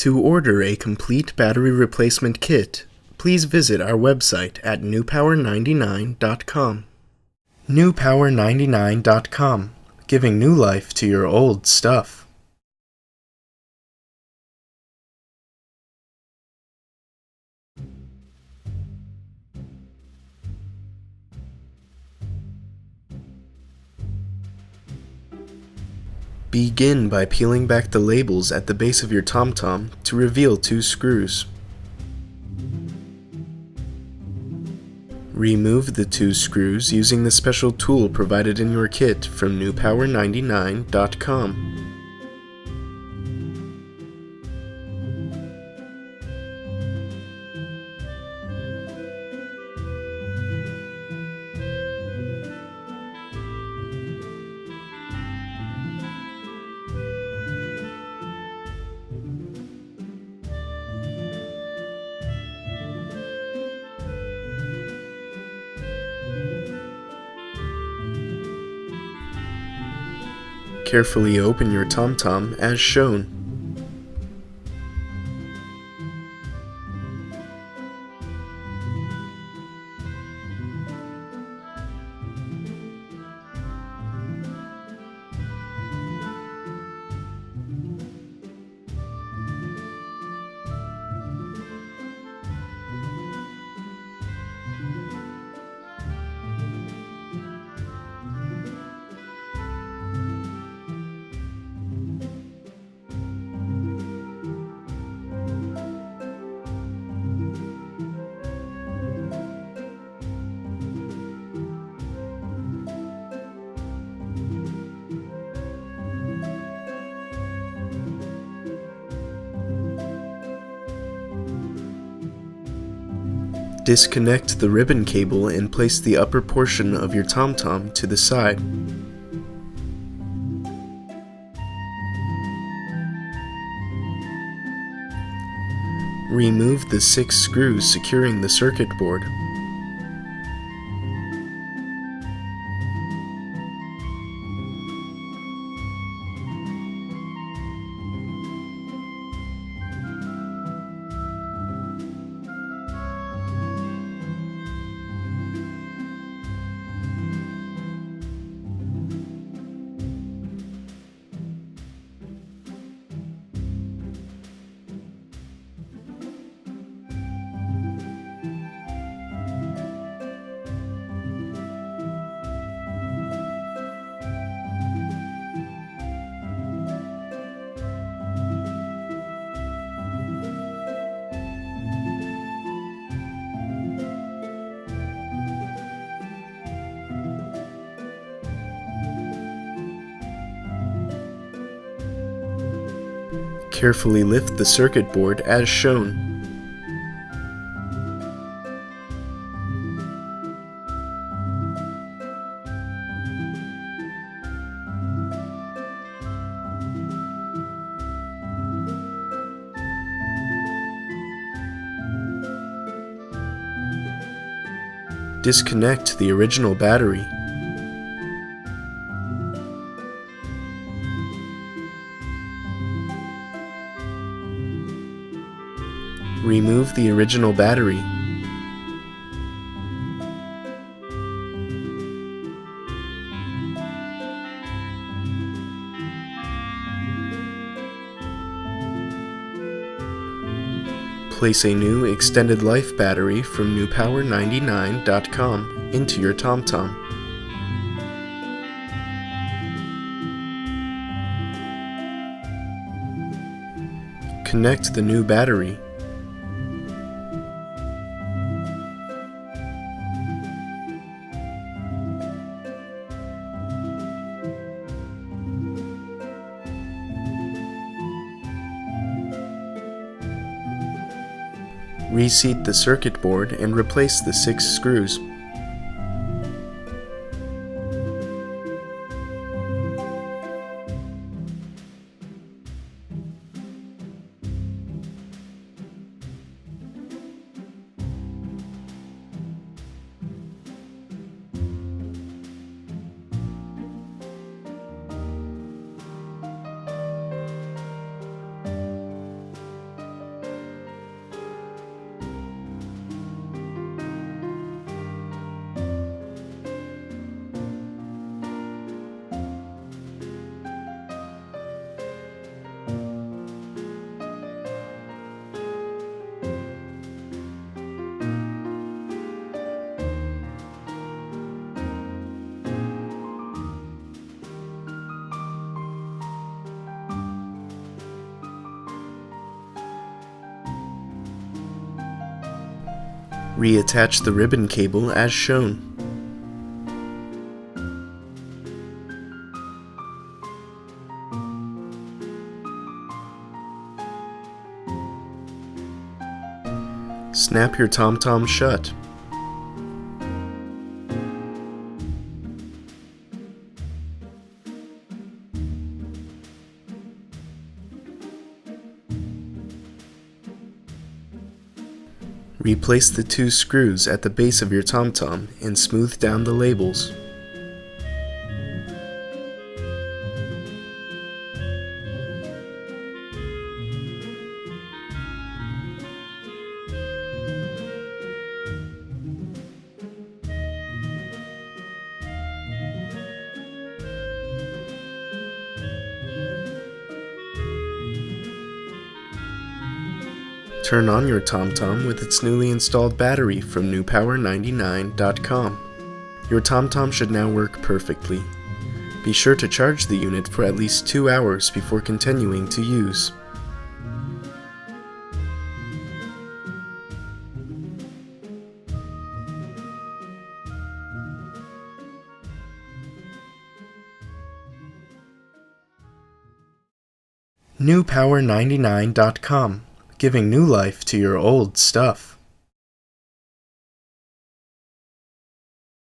To order a complete battery replacement kit, please visit our website at newpower99.com. newpower99.com, giving new life to your old stuff. Begin by peeling back the labels at the base of your TomTom to reveal 2 screws. Remove the 2 screws using the special tool provided in your kit from newpower99.com. Carefully open your TomTom as shown. Disconnect the ribbon cable and place the upper portion of your TomTom to the side. Remove the 6 screws securing the circuit board. Carefully lift the circuit board as shown. Disconnect the original battery. Remove the original battery. Place a new extended life battery from newpower99.com into your TomTom. Connect the new battery. Reseat the circuit board and replace the 6 screws. Reattach the ribbon cable as shown. Snap your TomTom shut. Replace the 2 screws at the base of your TomTom and smooth down the labels. Turn on your TomTom with its newly installed battery from newpower99.com. Your TomTom should now work perfectly. Be sure to charge the unit for at least 2 hours before continuing to use. newpower99.com, giving new life to your old stuff.